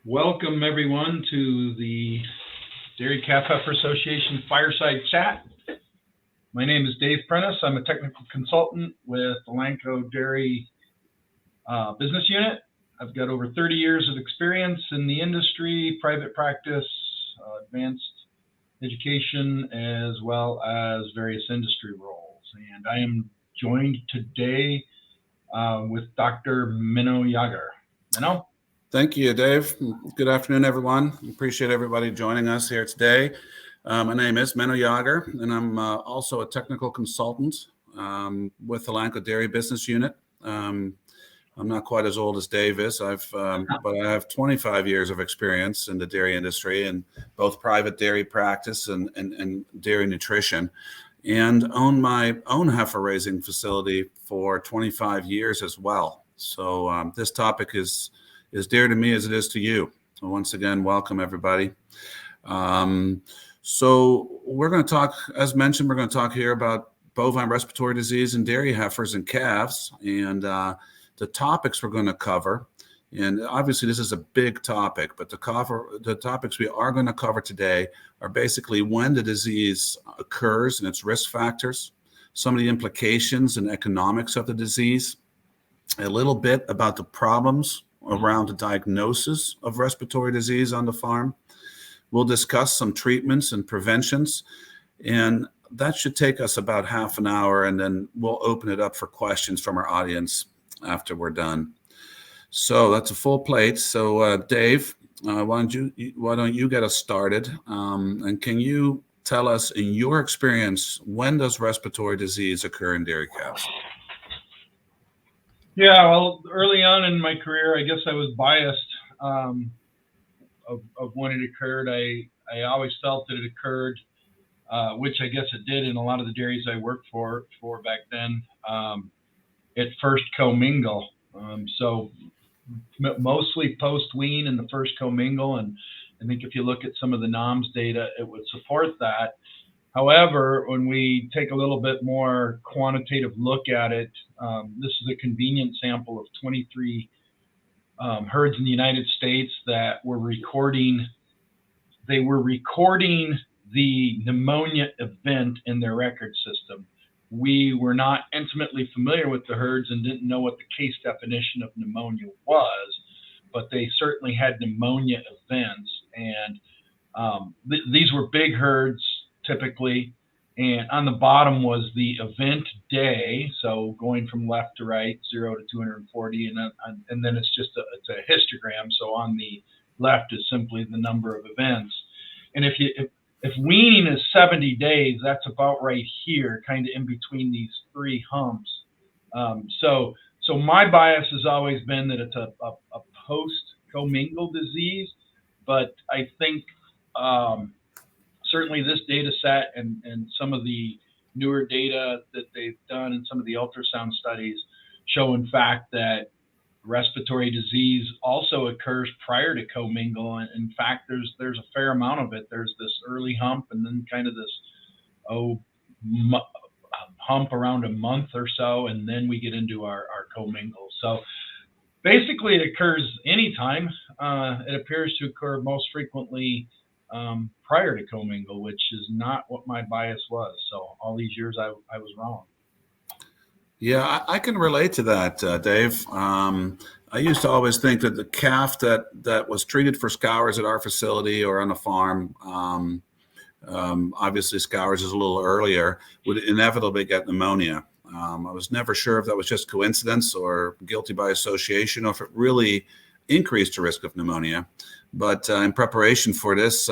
Welcome, everyone, to the Dairy Calf Heifer Association Fireside Chat. My name is Dave Prentice. I'm a technical consultant with Elanco Dairy Business Unit. I've got over 30 years of experience in the industry, private practice, advanced education, as well as various industry roles. And I am joined today with Dr. Minnow Yager. Minnow? Thank you, Dave. Good afternoon, everyone. Appreciate everybody joining us here today. My name is Minnow Yager, and I'm also a technical consultant with the Elanco Dairy Business Unit. I'm not quite as old as Dave is, but I have 25 years of experience in the dairy industry in both private dairy practice and dairy nutrition, and own my own heifer raising facility for 25 years as well. So this topic is dear to me as it is to you. So once again, welcome everybody. So we're going to talk, as mentioned, we're going to talk here about bovine respiratory disease in dairy heifers and calves, and the topics we're going to cover. And obviously this is a big topic, but the topics we are going to cover today are basically when the disease occurs and its risk factors, some of the implications and economics of the disease, a little bit about the problems around the diagnosis of respiratory disease on the farm. We'll discuss some treatments and preventions, and that should take us about half an hour, and then we'll open it up for questions from our audience after we're done. So that's a full plate. So Dave, why don't you get us started? And can you tell us, in your experience, when does respiratory disease occur in dairy calves? Yeah, well, early on in my career, I guess I was biased of when it occurred. I always felt that it occurred, which I guess it did in a lot of the dairies I worked for back then, at first commingle. So mostly post-wean in the first commingle, and I think if you look at some of the NOMS data, it would support that. However, when we take a little bit more quantitative look at it, this is a convenient sample of 23 herds in the United States that were recording. They were recording the pneumonia event in their record system. We were not intimately familiar with the herds and didn't know what the case definition of pneumonia was, but they certainly had pneumonia events. And these were big herds, typically, and on the bottom was the event day, so going from left to right, 0 to 240, and then it's just it's a histogram. So on the left is simply the number of events. And if weaning is 70 days, that's about right here, kind of in between these three humps. So my bias has always been that it's a post-commingle disease, but I think certainly this data set and some of the newer data that they've done and some of the ultrasound studies show, in fact, that respiratory disease also occurs prior to commingle. And in fact, there's a fair amount of it. There's this early hump and then kind of this hump around a month or so, and then we get into our commingle. So basically it occurs anytime. It appears to occur most frequently prior to commingle, which is not what my bias was. So all these years I was wrong. Yeah, I can relate to that, Dave. I used to always think that the calf that was treated for scours at our facility or on the farm, obviously scours is a little earlier, would inevitably get pneumonia. I was never sure if that was just coincidence or guilty by association, or if it really increased the risk of pneumonia. But in preparation for this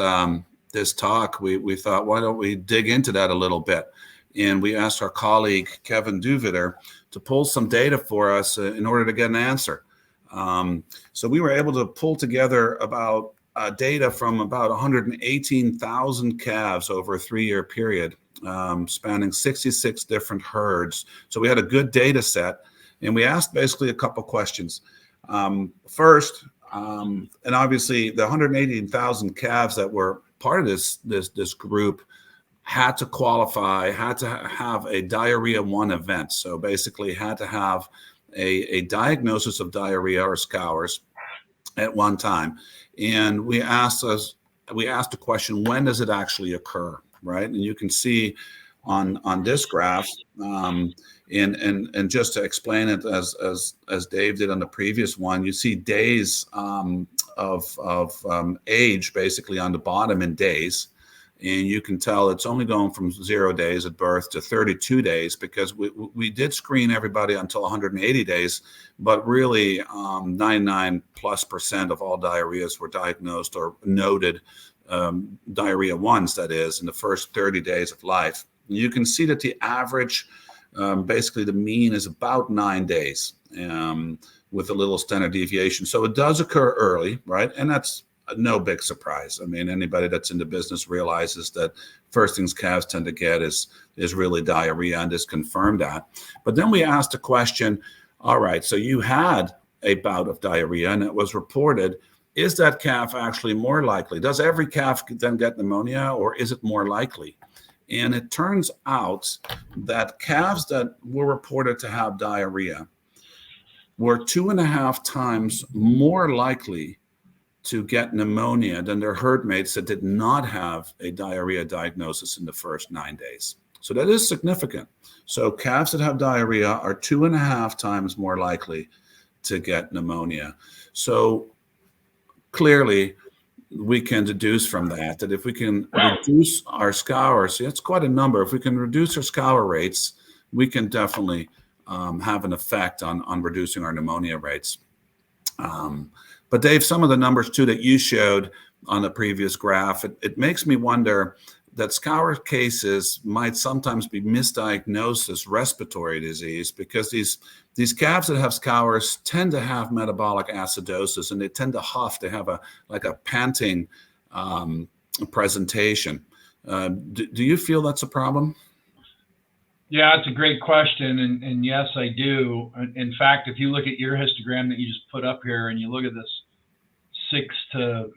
this talk, we thought, why don't we dig into that a little bit? And we asked our colleague, Kevin Duviter, to pull some data for us in order to get an answer. So we were able to pull together about data from about 118,000 calves over a 3-year period, spanning 66 different herds. So we had a good data set, and we asked basically a couple questions. First, and obviously the 118,000 calves that were part of this group had to qualify, had to have a diarrhea 1 event. So basically had to have a diagnosis of diarrhea or scours at one time. And we asked the question, when does it actually occur, right? And you can see on this graph, and just to explain it as Dave did on the previous one, you see days of age basically on the bottom in days. And you can tell it's only going from 0 days at birth to 32 days, because we did screen everybody until 180 days, but really 99+% of all diarrheas were diagnosed or noted diarrhea ones, that is, in the first 30 days of life. You can see that the average, basically the mean, is about 9 days with a little standard deviation. So it does occur early, right? And that's no big surprise. I mean, anybody that's in the business realizes that first things calves tend to get is really diarrhea, and has confirmed that. But then we asked the question, all right, so you had a bout of diarrhea and it was reported. Is that calf actually more likely? Does every calf then get pneumonia, or is it more likely? And it turns out that calves that were reported to have diarrhea were 2.5 times more likely to get pneumonia than their herd mates that did not have a diarrhea diagnosis in the first 9 days. So that is significant. So calves that have diarrhea are 2.5 times more likely to get pneumonia. So clearly, we can deduce from that if we can reduce our scour, see, that's quite a number. If we can reduce our scour rates, we can definitely have an effect on reducing our pneumonia rates. But Dave, some of the numbers too that you showed on the previous graph, it makes me wonder that scour cases might sometimes be misdiagnosed as respiratory disease, because these calves that have scours tend to have metabolic acidosis, and they tend to huff. They have a panting presentation. Do you feel that's a problem? Yeah, it's a great question, and yes, I do. In fact, if you look at your histogram that you just put up here, and you look at this 6 to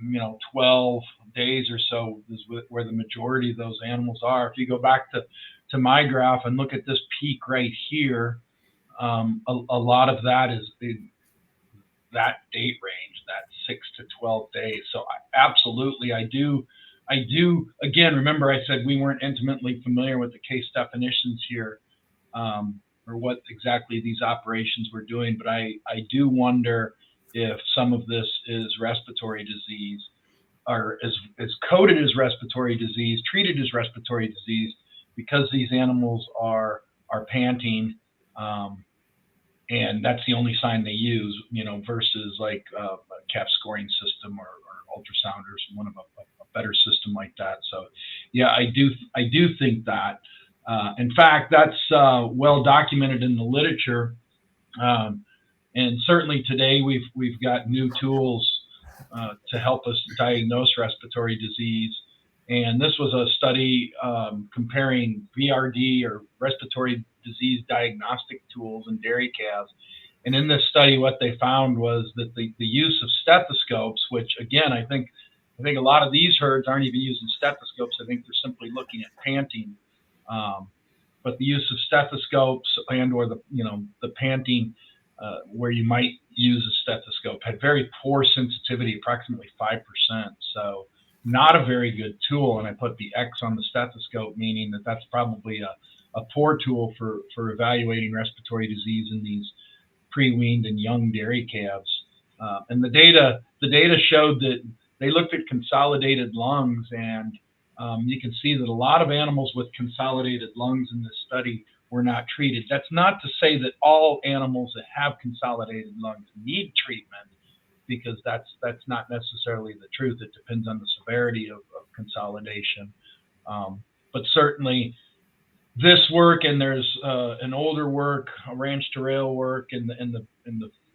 12 days or so is where the majority of those animals are. If you go back to my graph and look at this peak right here, a lot of that is in that date range, that 6 to 12 days. So I do. Again, remember I said we weren't intimately familiar with the case definitions here, or what exactly these operations were doing, but I do wonder if some of this is respiratory disease, or is coded as respiratory disease, treated as respiratory disease, because these animals are panting, and that's the only sign they use, versus like a calf scoring system or ultrasound or one of a better system like that. So yeah, I do think that. In fact, that's well documented in the literature, and certainly today we've got new tools to help us diagnose respiratory disease. And this was a study comparing VRD, or respiratory disease diagnostic tools, in dairy calves. And in this study, what they found was that the use of stethoscopes, which again, I think a lot of these herds aren't even using stethoscopes. I think they're simply looking at panting. But the use of stethoscopes or the panting, where you might use a stethoscope, had very poor sensitivity, approximately 5%. So not a very good tool. And I put the X on the stethoscope, meaning that that's probably a poor tool for evaluating respiratory disease in these pre-weaned and young dairy calves. And the data showed that they looked at consolidated lungs, and you can see that a lot of animals with consolidated lungs in this study were not treated. That's not to say that all animals that have consolidated lungs need treatment, because that's not necessarily the truth. It depends on the severity of consolidation. But certainly this work, and there's an older work, a ranch to rail work in the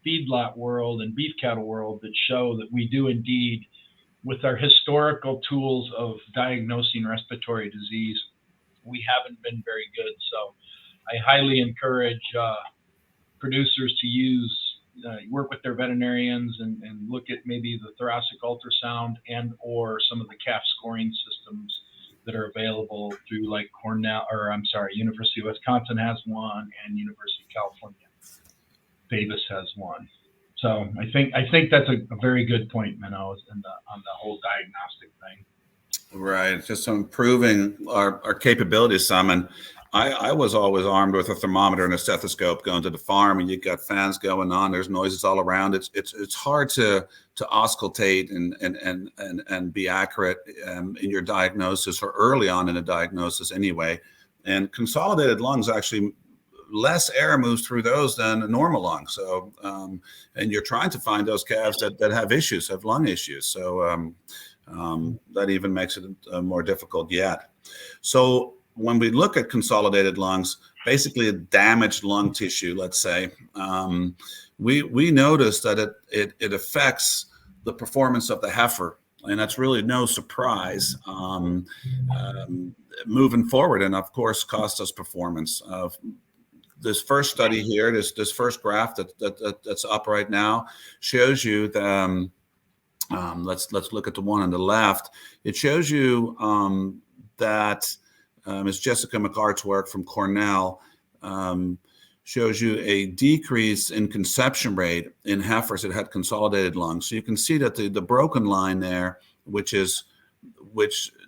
feedlot world and beef cattle world, that show that we do indeed, with our historical tools of diagnosing respiratory disease, we haven't been very good. So I highly encourage producers to work with their veterinarians and look at maybe the thoracic ultrasound or some of the calf scoring systems that are available through, like University of Wisconsin has one, and University of California, Davis has one. So I think that's a very good point, Minnow, on the whole diagnostic thing. Right, just improving our capabilities some. And I was always armed with a thermometer and a stethoscope going to the farm, and you got fans going on. There's noises all around. It's hard to auscultate and be accurate in your diagnosis, or early on in a diagnosis anyway. And consolidated lungs, actually less air moves through those than a normal lung. So and you're trying to find those calves that have issues, have lung issues. So that even makes it more difficult yet. So when we look at consolidated lungs, basically a damaged lung tissue, let's say, we notice that it affects the performance of the heifer, and that's really no surprise moving forward, and of course cost us performance. This first study here, this first graph that's up right now, shows you the let's look at the one on the left. It shows you that it's Jessica McCart's work from Cornell, shows you a decrease in conception rate in heifers that had consolidated lungs. So you can see that the broken line there, which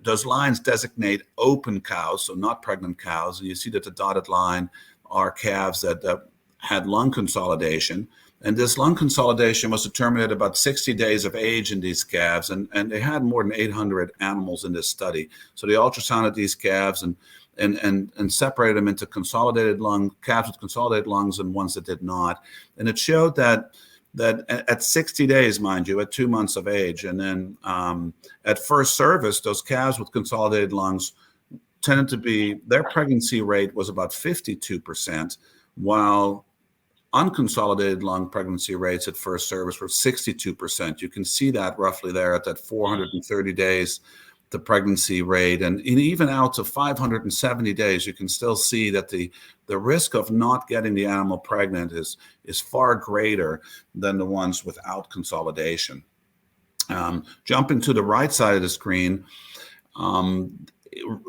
those lines designate open cows, so not pregnant cows. And you see that the dotted line are calves that had lung consolidation. And this lung consolidation was determined at about 60 days of age in these calves, and they had more than 800 animals in this study. So they ultrasounded these calves and separated them into consolidated lung calves with consolidated lungs and ones that did not. And it showed that at 60 days, mind you, at 2 months of age, and then at first service, those calves with consolidated lungs tended to be, their pregnancy rate was about 52%, while unconsolidated lung pregnancy rates at first service were 62%. You can see that roughly there at that 430 days, the pregnancy rate, and even out to 570 days, you can still see that the risk of not getting the animal pregnant is far greater than the ones without consolidation. Jumping to the right side of the screen,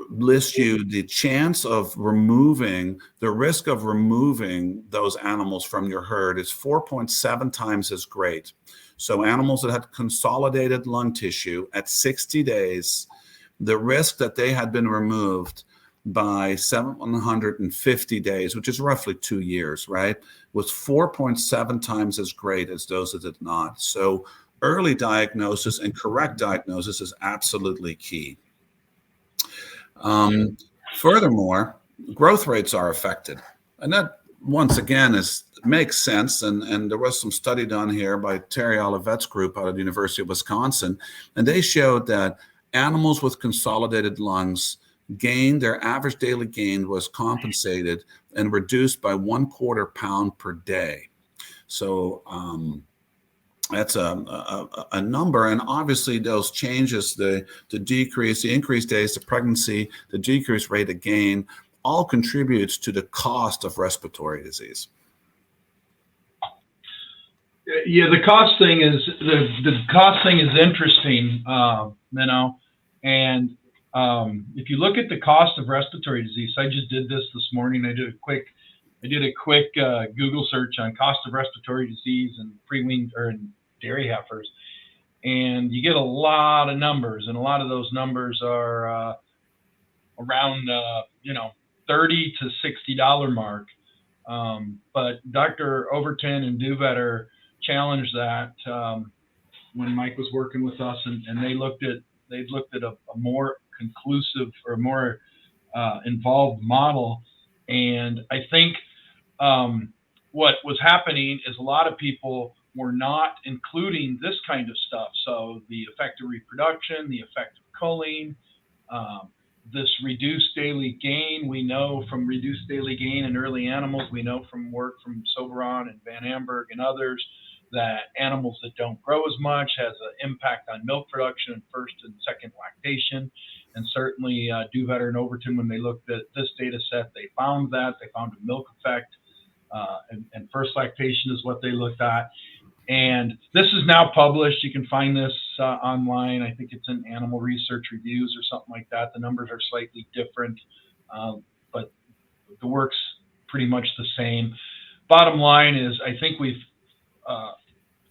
lists you the chance of removing, the risk of removing those animals from your herd is 4.7 times as great. So animals that had consolidated lung tissue at 60 days, the risk that they had been removed by 750 days, which is roughly 2 years, right, was 4.7 times as great as those that did not. So early diagnosis and correct diagnosis is absolutely key. Furthermore, growth rates are affected, and that once again makes sense. And there was some study done here by Terry Olivet's group out of the University of Wisconsin, and they showed that animals with consolidated lungs gained, their average daily gain was compensated and reduced by 1/4 pound per day. So that's a number, and obviously those changes, the decrease, the increased days to pregnancy, the decreased rate of gain, all contributes to the cost of respiratory disease. Yeah, the cost thing is interesting, Minnow. And if you look at the cost of respiratory disease, I just did this morning. I did a quick Google search on cost of respiratory disease and pre-weaned or dairy heifers, and you get a lot of numbers, and a lot of those numbers are around $30 to $60 mark. But Dr. Overton and Duvetter challenged that when Mike was working with us, and they looked at a more conclusive or more involved model. And I think what was happening is a lot of people were not including this kind of stuff. So the effect of reproduction, the effect of culling, this reduced daily gain. We know from reduced daily gain in early animals, we know from work from Soberon and Van Amberg and others, that animals that don't grow as much has an impact on milk production in first and second lactation. And certainly Duvetter and Overton, when they looked at this data set, they found a milk effect, and first lactation is what they looked at. And this is now published. You can find this online. I think it's in Animal Research Reviews or something like that. The numbers are slightly different, but the work's pretty much the same. Bottom line is, I think we've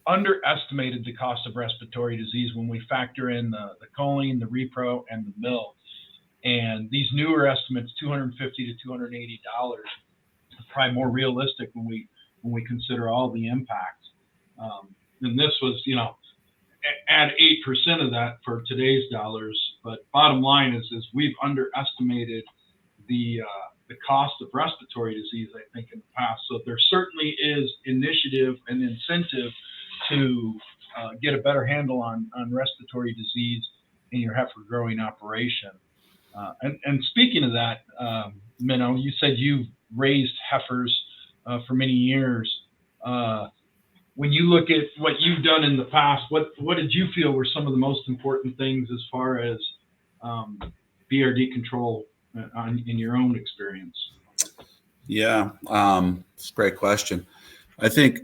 underestimated the cost of respiratory disease when we factor in the choline, the repro, and the milk. And these newer estimates, $250 to $280, are probably more realistic when we consider all the impacts. And this was, add 8% of that for today's dollars. But bottom line is we've underestimated the cost of respiratory disease, I think, in the past. So there certainly is initiative and incentive to get a better handle on respiratory disease in your heifer growing operation. And speaking of that, Minnow, you said you've raised heifers for many years. When you look at what you've done in the past, what did you feel were some of the most important things as far as BRD control in your own experience? Yeah, it's a great question. I think,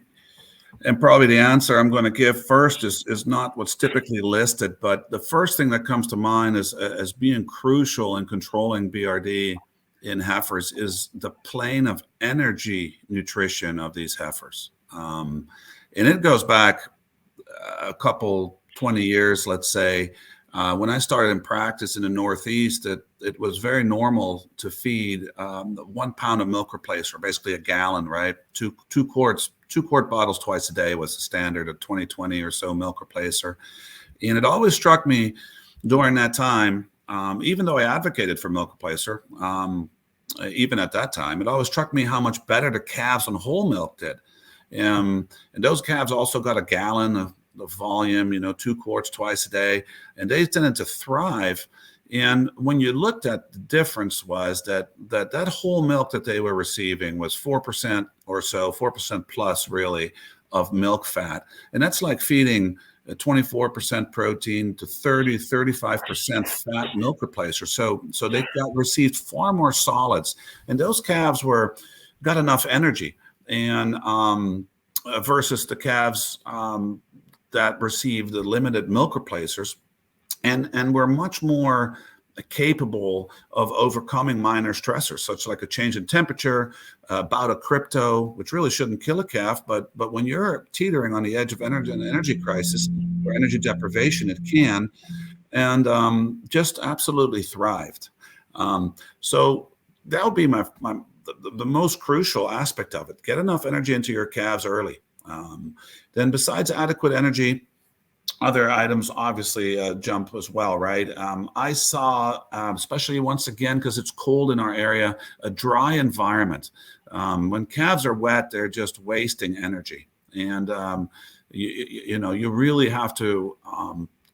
and probably the answer I'm going to give first is not what's typically listed, but the first thing that comes to mind as being crucial in controlling BRD in heifers is the plane of energy nutrition of these heifers. And it goes back a couple, 20 years, let's say. When I started in practice in the Northeast, it was very normal to feed 1 pound of milk replacer, basically a gallon, right? Two quart bottles twice a day was the standard, of 20 or so milk replacer. And it always struck me during that time, even though I advocated for milk replacer, even at that time, it always struck me how much better the calves on whole milk did. And those calves also got a gallon of volume, 2 quarts twice a day, and they tended to thrive. And when you looked at the difference was that whole milk that they were receiving was 4% or so, 4% plus really of milk fat. And that's like feeding a 24% protein to 35% fat milk replacer. So they received far more solids, and those calves got enough energy. And versus the calves that received the limited milk replacers, and were much more capable of overcoming minor stressors, such like a change in temperature, bout of crypto, which really shouldn't kill a calf, but when you're teetering on the edge of an energy crisis or energy deprivation, it can, and just absolutely thrived. So that would be the most crucial aspect of it. Get enough energy into your calves early. Then besides adequate energy, other items obviously jump as well, right? I saw, especially once again, because it's cold in our area, a dry environment. When calves are wet, they're just wasting energy. And, you really have to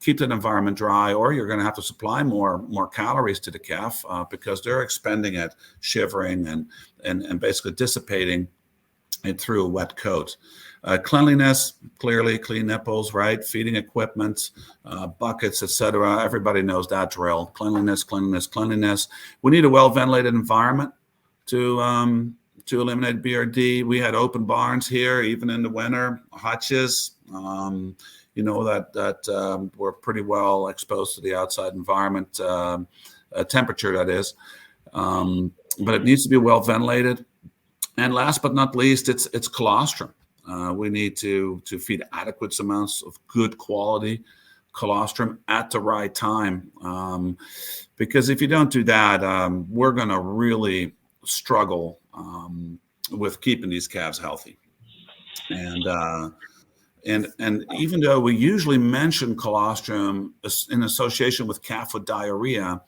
keep that environment dry, or you're going to have to supply more calories to the calf because they're expending it, shivering and basically dissipating it through a wet coat. Cleanliness, clearly clean nipples, right? Feeding equipment, buckets, etc. Everybody knows that drill. Cleanliness. We need a well-ventilated environment to eliminate BRD. We had open barns here, even in the winter, hutches, that were pretty well exposed to the outside environment, temperature that is. But it needs to be well ventilated. And last but not least, it's colostrum. We need to feed adequate amounts of good quality colostrum at the right time. Because if you don't do that, we're going to really struggle with keeping these calves healthy. And even though we usually mention colostrum in association with calf with diarrhea,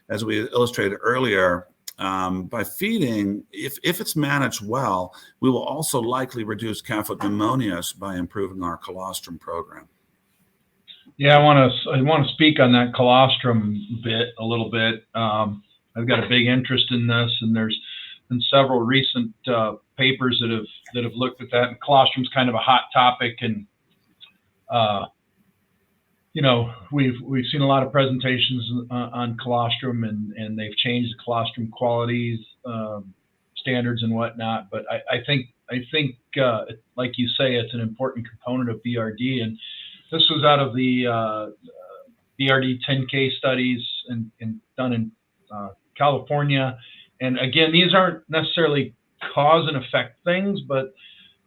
as we illustrated earlier, by feeding, if it's managed well, we will also likely reduce calf with pneumonias by improving our colostrum program. Yeah, I want to speak on that colostrum bit a little bit. I've got a big interest in this, and there's been several recent papers that have looked at that. And colostrum's kind of a hot topic, and we've seen a lot of presentations on colostrum, and they've changed the colostrum qualities, standards, and whatnot. But I think like you say, it's an important component of BRD, and this was out of the BRD 10K studies and done in California. And again, these aren't necessarily cause and effect things, but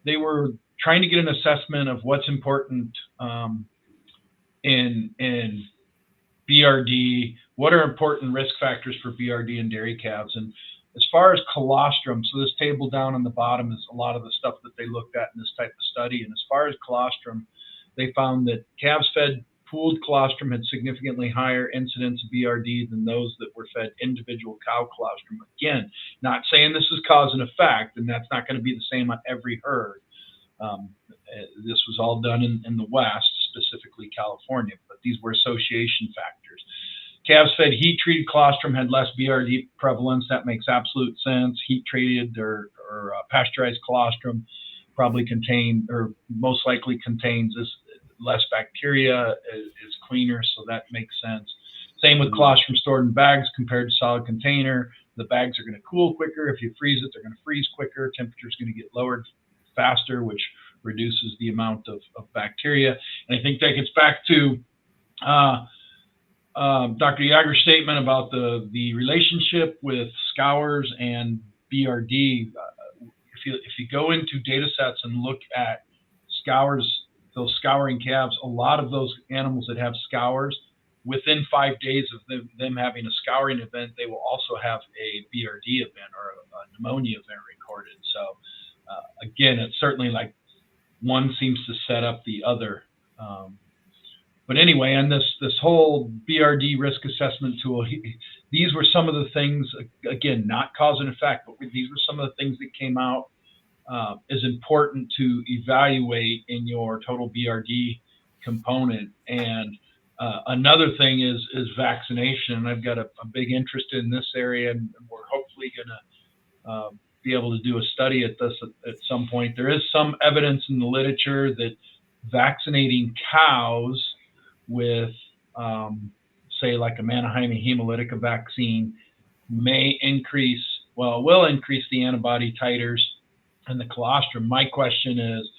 they were trying to get an assessment of what's important in BRD, what are important risk factors for BRD and dairy calves. And as far as colostrum, so this table down on the bottom is a lot of the stuff that they looked at in this type of study. And as far as colostrum, they found that calves fed pooled colostrum had significantly higher incidence of BRD than those that were fed individual cow colostrum. Again, not saying this is cause and effect, and that's not going to be the same on every herd. This was all done in the West, specifically California, but these were association factors. Calves fed heat-treated colostrum had less BRD prevalence. That makes absolute sense. Heat-treated or pasteurized colostrum probably contain, or most likely contains, this less bacteria, is cleaner, so that makes sense. Same with colostrum stored in bags compared to solid container. The bags are going to cool quicker. If you freeze it, they're going to freeze quicker. Temperature is going to get lowered faster, which reduces the amount of bacteria. And I think that gets back to Dr. Yager's statement about the relationship with scours and BRD. If you go into data sets and look at scours, those scouring calves, a lot of those animals that have scours, within 5 days of them having a scouring event, they will also have a BRD event or a pneumonia event recorded. So again, it's certainly like one seems to set up the other. But anyway, and this whole BRD risk assessment tool, these were some of the things, again, not cause and effect, but these were some of the things that came out as important to evaluate in your total BRD component. And another thing is vaccination. I've got a big interest in this area, and we're hopefully going to be able to do a study at this at some point. There is some evidence in the literature that vaccinating cows with, say, like a Mannaheim hemolytica vaccine may increase, well, will increase the antibody titers and the colostrum. My question is,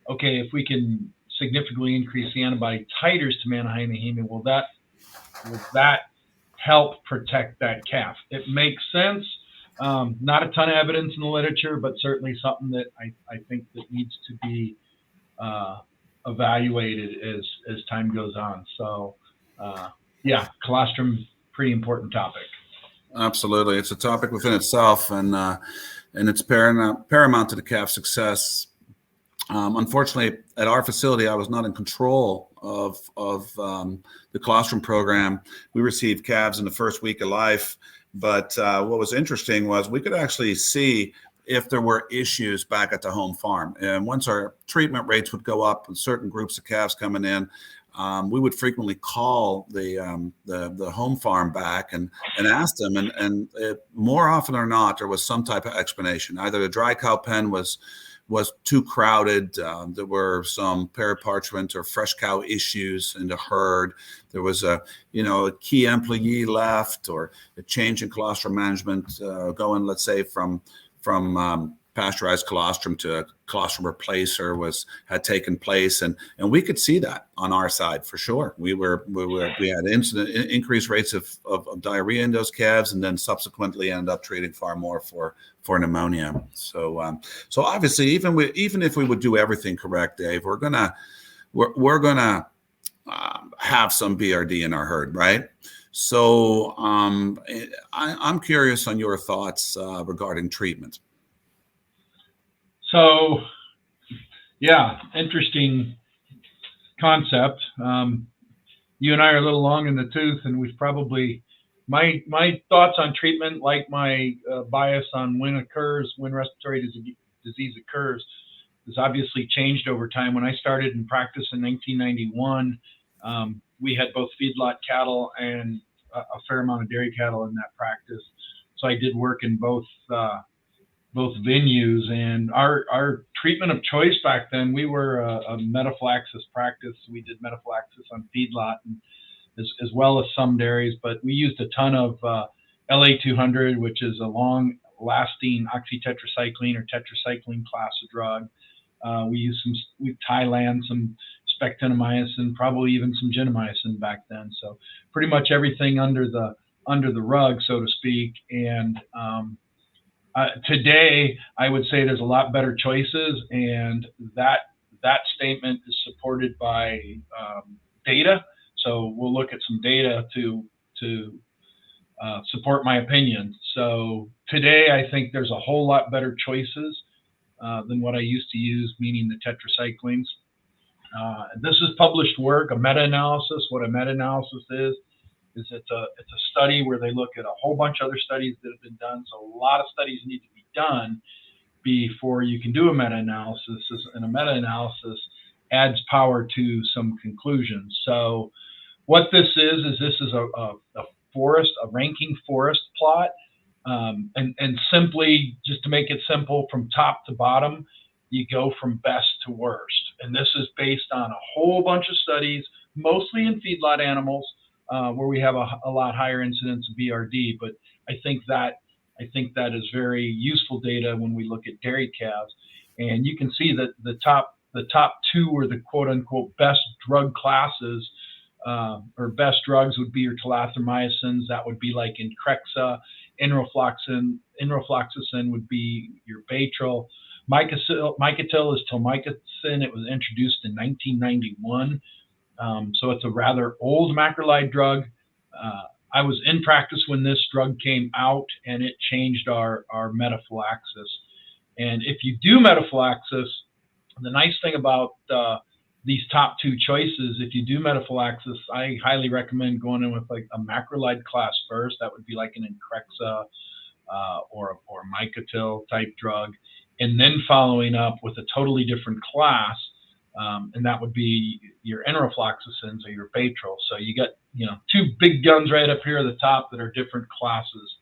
okay, if we can significantly increase the antibody titers to Mannaheim heme, will that help protect that calf? It makes sense. Not a ton of evidence in the literature, but certainly something that I think that needs to be evaluated as time goes on. So, yeah, colostrum, pretty important topic. Absolutely, it's a topic within itself, and it's paramount to the calf success. Unfortunately, at our facility, I was not in control of the colostrum program. We received calves in the first week of life, but what was interesting was we could actually see if there were issues back at the home farm. And once our treatment rates would go up and certain groups of calves coming in, we would frequently call the home farm back and ask them. And more often than not, there was some type of explanation. Either the dry cow pen was too crowded. There were some paraparchment or fresh cow issues in the herd. There was a key employee left, or a change in colostrum management going, let's say, from pasteurized colostrum to a colostrum replacer had taken place, and we could see that on our side for sure. We had increased rates of diarrhea in those calves, and then subsequently ended up treating far more for pneumonia. So obviously, even if we would do everything correct, Dave, we're gonna have some BRD in our herd, right? So I'm curious on your thoughts regarding treatment. So, yeah, interesting concept. You and I are a little long in the tooth, and we've probably, my thoughts on treatment, like my bias on when respiratory disease occurs, has obviously changed over time. When I started in practice in 1991, we had both feedlot cattle and a fair amount of dairy cattle in that practice. So I did work in both venues, and our treatment of choice back then, we were a metaphylaxis practice. We did metaphylaxis on feedlot and as well as some dairies, but we used a ton of LA200, which is a long-lasting oxytetracycline or tetracycline class of drug. We used some Thailand, some spectinomycin, probably even some gentamicin back then. So pretty much everything under the rug, so to speak. And Today, I would say there's a lot better choices, and that statement is supported by data. So we'll look at some data to support my opinion. So today, I think there's a whole lot better choices than what I used to use, meaning the tetracyclines. This is published work, a meta-analysis. What a meta-analysis is it's a study where they look at a whole bunch of other studies that have been done. So a lot of studies need to be done before you can do a meta-analysis, and a meta-analysis adds power to some conclusions. So what this is a forest, a ranking forest plot, and simply, just to make it simple, from top to bottom, you go from best to worst. And this is based on a whole bunch of studies, mostly in feedlot animals, where we have a lot higher incidence of BRD. But I think that is very useful data when we look at dairy calves. And you can see that the top two are the quote unquote best drug classes, or best drugs would be your telathromycins. That would be like Increxxa. Enrofloxacin would be your Baytril. Micatil is telmicin. It was introduced in 1991. So it's a rather old macrolide drug. I was in practice when this drug came out, and it changed our metaphylaxis. And if you do metaphylaxis, the nice thing about these top two choices, if you do metaphylaxis, I highly recommend going in with like a macrolide class first. That would be like an Increxxa or Micatil type drug, and then following up with a totally different class. And that would be your enrofloxacins or your Baytril. So you got, two big guns right up here at the top that are different classes.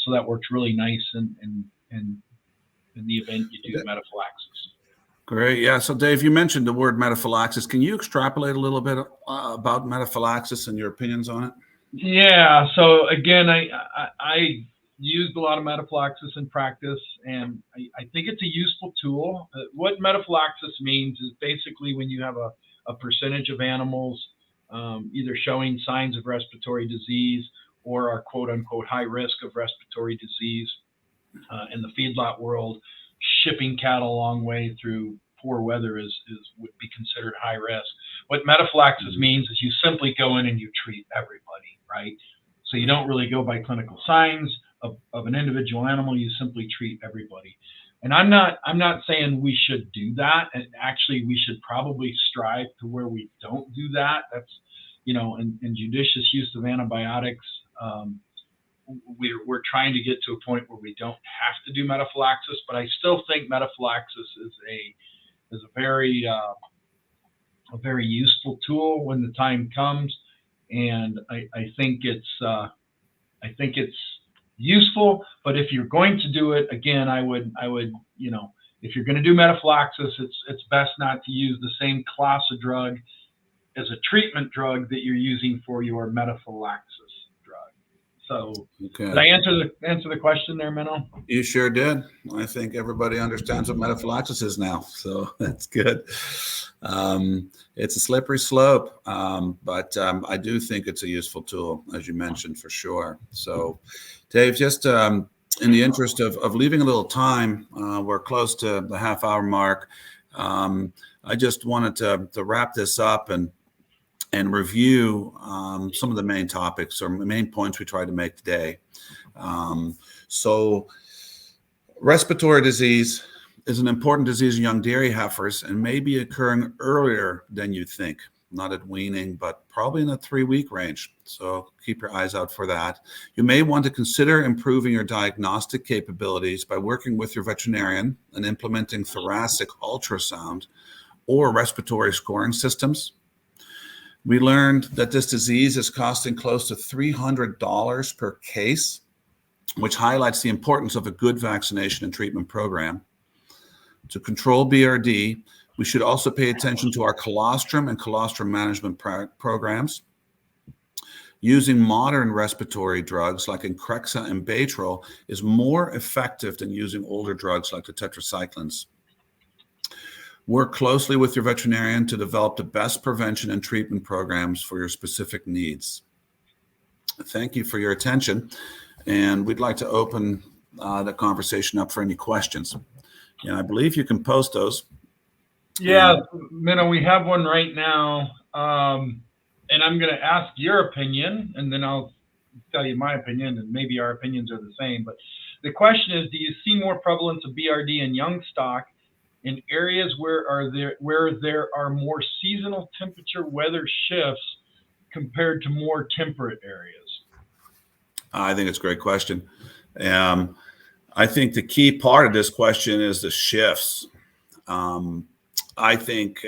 So that works really nice in the event you do metaphylaxis. Great. Yeah. So Dave, you mentioned the word metaphylaxis. Can you extrapolate a little bit about metaphylaxis and your opinions on it? Yeah. So again, I used a lot of metaphylaxis in practice, and I think it's a useful tool. What metaphylaxis means is basically when you have a percentage of animals either showing signs of respiratory disease or are quote unquote high risk of respiratory disease in the feedlot world. Shipping cattle a long way through poor weather would be considered high risk. What metaphylaxis means is you simply go in and you treat everybody, right? So you don't really go by clinical signs of an individual animal. You simply treat everybody. And I'm not saying we should do that. And actually, we should probably strive to where we don't do that. That's, in judicious use of antibiotics. We're trying to get to a point where we don't have to do metaphylaxis, but I still think metaphylaxis is a very useful tool when the time comes, and I think it's useful. But if you're going to do it, again, I would if you're going to do metaphylaxis, it's best not to use the same class of drug as a treatment drug that you're using for your metaphylaxis. So, okay. Did I answer the question there, Minnow? You sure did. I think everybody understands what metaphylaxis is now, so that's good. It's a slippery slope, but I do think it's a useful tool, as you mentioned, for sure. So, Dave, just in the interest of leaving a little time, we're close to the half-hour mark. I just wanted to wrap this up and review some of the main topics or main points we tried to make today. So respiratory disease is an important disease in young dairy heifers and may be occurring earlier than you think, not at weaning, but probably in the 3-week range. So keep your eyes out for that. You may want to consider improving your diagnostic capabilities by working with your veterinarian and implementing thoracic ultrasound or respiratory scoring systems. We learned that this disease is costing close to $300 per case, which highlights the importance of a good vaccination and treatment program. To control BRD, we should also pay attention to our colostrum and colostrum management programs. Using modern respiratory drugs like Increxxa and Baytril is more effective than using older drugs like the tetracyclines. Work closely with your veterinarian to develop the best prevention and treatment programs for your specific needs. Thank you for your attention. And we'd like to open the conversation up for any questions. And I believe you can post those. Yeah, Minnow, we have one right now. And I'm going to ask your opinion, and then I'll tell you my opinion, and maybe our opinions are the same. But the question is, do you see more prevalence of BRD in young stock in areas where there are more seasonal temperature weather shifts compared to more temperate areas? I think it's a great question. I think the key part of this question is the shifts. I think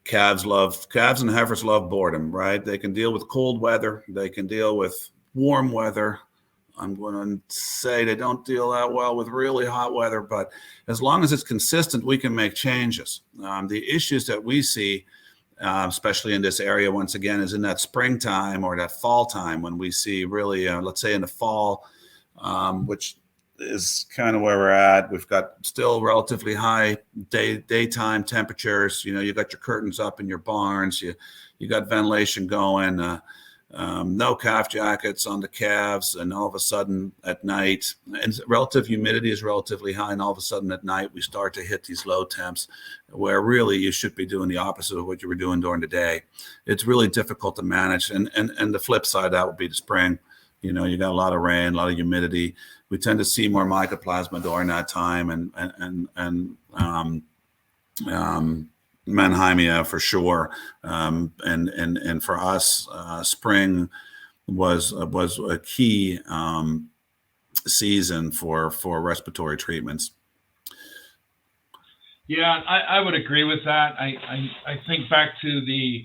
calves and heifers love boredom, right? They can deal with cold weather. They can deal with warm weather. I'm going to say they don't deal that well with really hot weather, but as long as it's consistent, we can make changes. The issues that we see, especially in this area, once again, is in that springtime or that fall time when we see really, let's say in the fall, which is kind of where we're at. We've got still relatively high daytime temperatures. You got your curtains up in your barns. You got ventilation going. No calf jackets on the calves, and all of a sudden at night, and relative humidity is relatively high, and all of a sudden at night we start to hit these low temps where really you should be doing the opposite of what you were doing during the day. It's really difficult to manage, and the flip side of that would be the spring. You got a lot of rain, a lot of humidity. We tend to see more mycoplasma during that time, and Mannheimia for sure, and for us, spring was a key season for respiratory treatments. Yeah, I would agree with that. I think back to the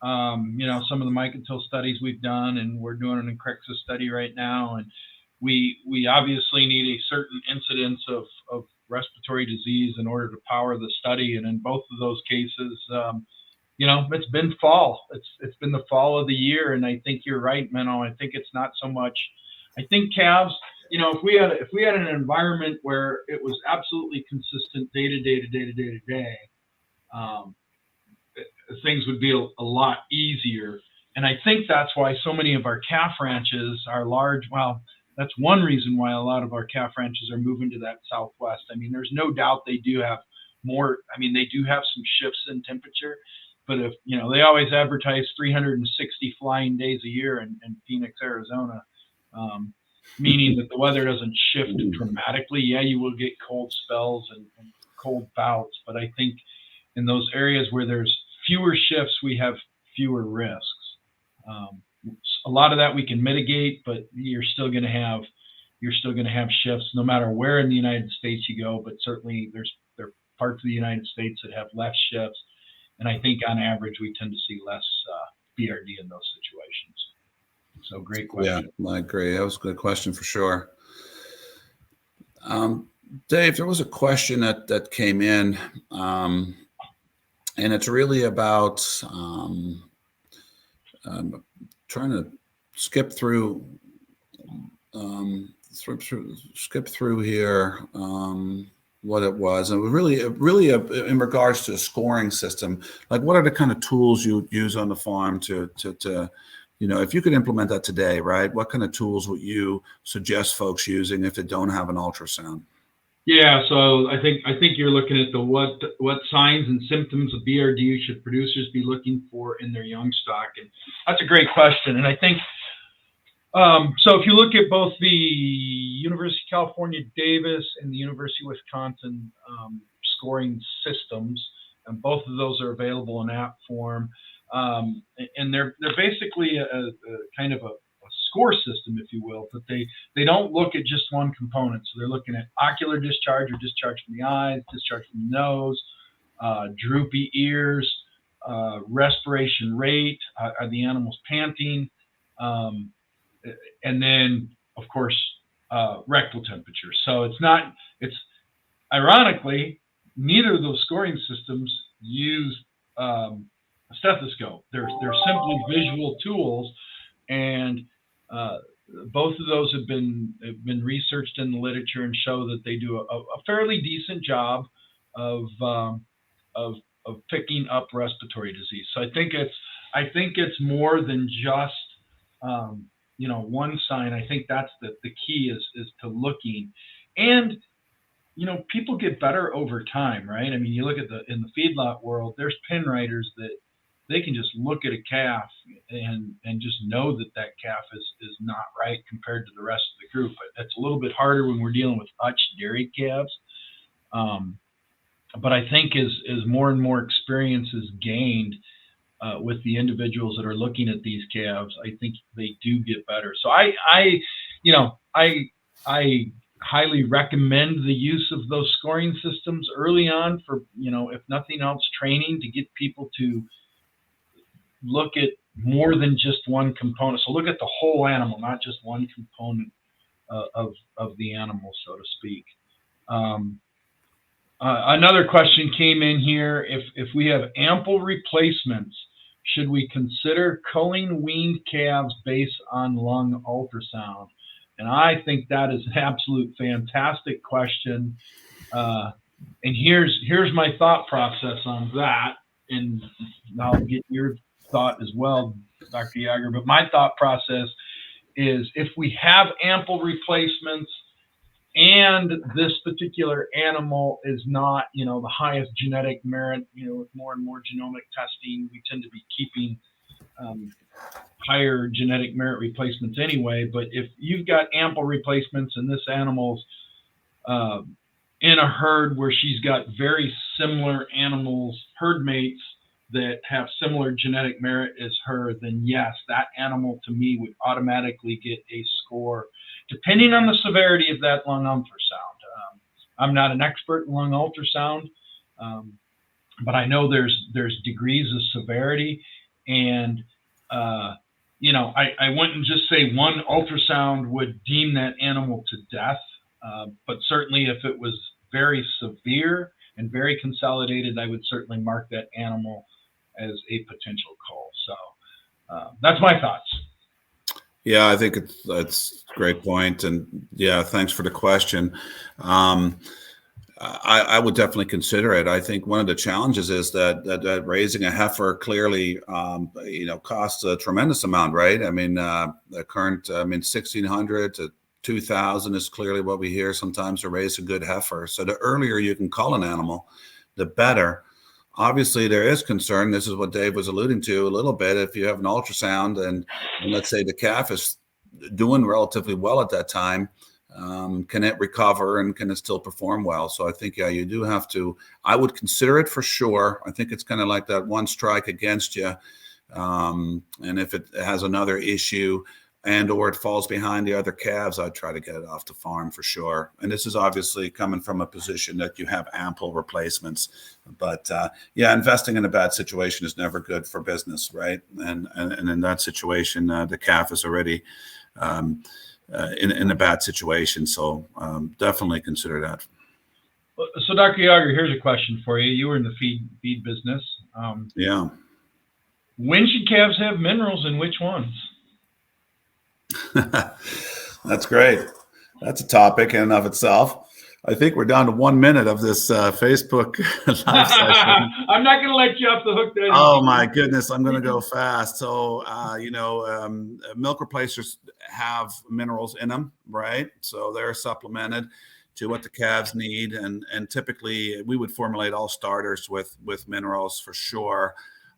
some of the mycotoll studies we've done, and we're doing an Increxus study right now, and we obviously need a certain incidence of respiratory disease in order to power the study. And in both of those cases, it's been fall. It's been the fall of the year, and I think you're right, Menno. I think it's not so much. I think calves. If we had an environment where it was absolutely consistent day to day, things would be a lot easier. And I think that's why so many of our calf ranches are large. Well, that's one reason why a lot of our calf ranches are moving to that Southwest. I mean, there's no doubt they do have more. I mean, they do have some shifts in temperature, but if, they always advertise 360 flying days a year in Phoenix, Arizona, meaning that the weather doesn't shift dramatically. Yeah, you will get cold spells and cold bouts, but I think in those areas where there's fewer shifts, we have fewer risks. A lot of that we can mitigate, but you're still going to have shifts no matter where in the United States you go. But certainly there are parts of the United States that have less shifts, and I think on average we tend to see less BRD in those situations. So great question. Yeah, I agree. That was a good question for sure. Dave, there was a question that came in, and it's really about trying to skip through here what it was, and really in regards to a scoring system. Like, what are the kind of tools you use on the farm to if you could implement that today, right? What kind of tools would you suggest folks using if they don't have an ultrasound? Yeah, so I think you're looking at what signs and symptoms of BRD should producers be looking for in their young stock, and that's a great question. And I think so. If you look at both the University of California, Davis, and the University of Wisconsin scoring systems, and both of those are available in app form, and they're basically a kind of a score system, if you will, but they don't look at just one component. So they're looking at ocular discharge or discharge from the eyes, discharge from the nose, droopy ears, respiration rate, are the animals panting, and then of course rectal temperature. So it's ironically, neither of those scoring systems use a stethoscope. They're simply visual tools, and both of those have been researched in the literature and show that they do a fairly decent job of picking up respiratory disease. So I think it's more than just one sign. I think that's the key is to looking. And people get better over time, right? I mean, you look at in the feedlot world, there's pen writers that they can just look at a calf and just know that calf is not right compared to the rest of the group. It's a little bit harder when we're dealing with hutch dairy calves. But I think as more and more experience is gained with the individuals that are looking at these calves, I think they do get better. So I highly recommend the use of those scoring systems early on for, if nothing else, training to get people to look at more than just one component. So look at the whole animal, not just one component of the animal, so to speak. Another question came in here. If we have ample replacements, should we consider culling weaned calves based on lung ultrasound? And I think that is an absolute fantastic question. And here's my thought process on that. And I'll get your thought as well, Dr. Yager. But my thought process is if we have ample replacements and this particular animal is not, the highest genetic merit, with more and more genomic testing, we tend to be keeping higher genetic merit replacements anyway. But if you've got ample replacements and this animal's in a herd where she's got very similar animals, herd mates that have similar genetic merit as her, then yes, that animal to me would automatically get a score, depending on the severity of that lung ultrasound. I'm not an expert in lung ultrasound, but I know there's degrees of severity, and I wouldn't just say one ultrasound would deem that animal to death, but certainly if it was very severe and very consolidated, I would certainly mark that animal as a potential cull. So that's my thoughts. Yeah, I think that's a great point. And yeah, thanks for the question. I would definitely consider it. I think one of the challenges is that raising a heifer clearly, costs a tremendous amount, right? I mean, the current, 1,600 to 2,000 is clearly what we hear sometimes to raise a good heifer. So the earlier you can cull an animal, the better. Obviously, there is concern. This is what Dave was alluding to a little bit. If you have an ultrasound and let's say the calf is doing relatively well at that time, can it recover and can it still perform well? So I think, yeah, you do have to, I would consider it for sure. I think it's kind of like that one strike against you. And if it has another issue or it falls behind the other calves, I'd try to get it off the farm for sure. And this is obviously coming from a position that you have ample replacements. But investing in a bad situation is never good for business, right? And in that situation, the calf is already in a bad situation. So definitely consider that. So Dr. Yager, here's a question for you. You were in the feed business. Yeah. When should calves have minerals and which ones? That's great. That's a topic in and of itself. I think we're down to 1 minute of this Facebook live session. I'm not going to let you off the hook there. Oh my goodness, I'm going to go fast. So, milk replacers have minerals in them, right? So they're supplemented to what the calves need, and typically we would formulate all starters with minerals for sure.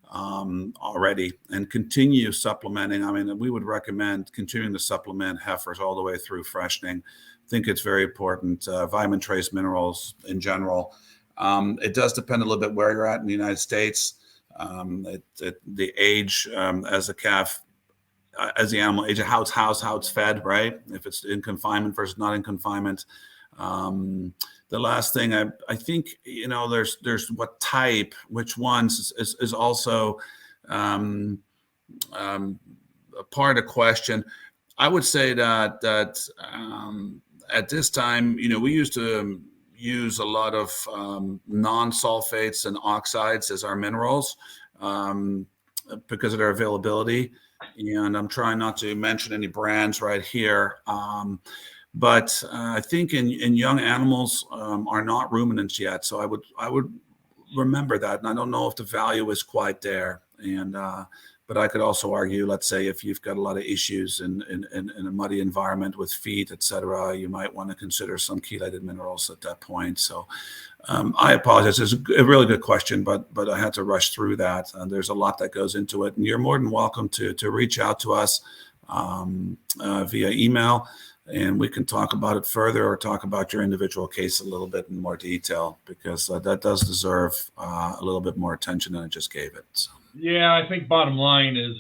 Already, and continue supplementing. I mean, we would recommend continuing to supplement heifers all the way through freshening. I think it's very important. Vitamin trace minerals in general. It does depend a little bit where you're at in the United States. The age as a calf, as the animal age, how it's fed, right? If it's in confinement versus not in confinement. The last thing I think, there's what type, which ones is also a part of the question. I would say that at this time, we used to use a lot of non-sulfates and oxides as our minerals because of their availability. And I'm trying not to mention any brands right here. But I think in young animals are not ruminants yet. So I would remember that. And I don't know if the value is quite there. And But I could also argue, let's say, if you've got a lot of issues in a muddy environment with feet, et cetera, you might want to consider some chelated minerals at that point. So I apologize. It's a really good question, but I had to rush through that. There's a lot that goes into it. And you're more than welcome to reach out to us via email, and we can talk about it further or talk about your individual case a little bit in more detail, because that does deserve a little bit more attention than I just gave it. So. Yeah, I think bottom line is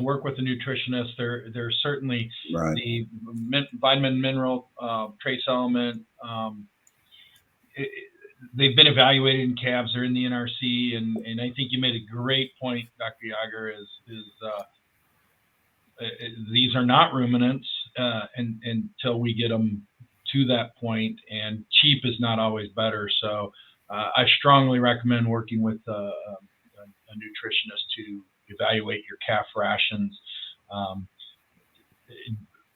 work with the nutritionist. There's certainly Right. the vitamin, mineral, trace element. They've been evaluated in calves. They're in the NRC, and I think you made a great point, Dr. Yager. These are not ruminants until we get them to that point, and cheap is not always better. So I strongly recommend working with a nutritionist to evaluate your calf rations,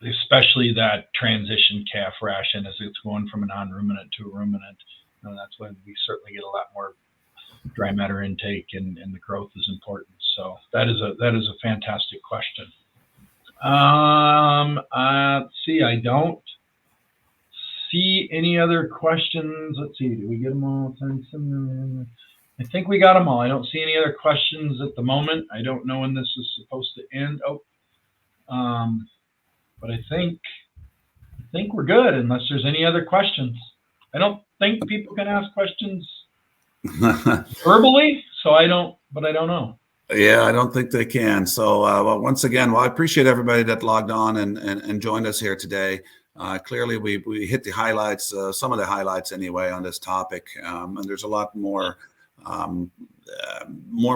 especially that transition calf ration as it's going from a non-ruminant to a ruminant. That's when we certainly get a lot more dry matter intake, and the growth is important. So that is a fantastic question. Let's see. I don't see any other questions. Let's see. Did we get them all? I think we got them all. I don't see any other questions at the moment. I don't know when this is supposed to end. But I think we're good unless there's any other questions. I don't think people can ask questions verbally, so I don't know. Yeah, I don't think they can. So well, once again, I appreciate everybody that logged on and joined us here today. Clearly, we hit the highlights, some of the highlights anyway, on this topic, and there's a lot more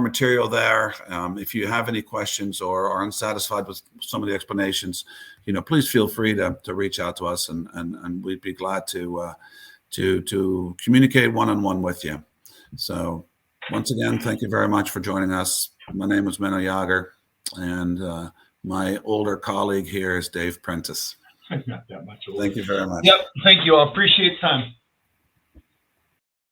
material there. If you have any questions or are unsatisfied with some of the explanations, please feel free to reach out to us, and we'd be glad to communicate one-on-one with you. So once again, thank you very much for joining us. My name is Menno Yager, and my older colleague here is Dave Prentice. Not that much older. Thank you very much. Yep. Thank you. I appreciate the time.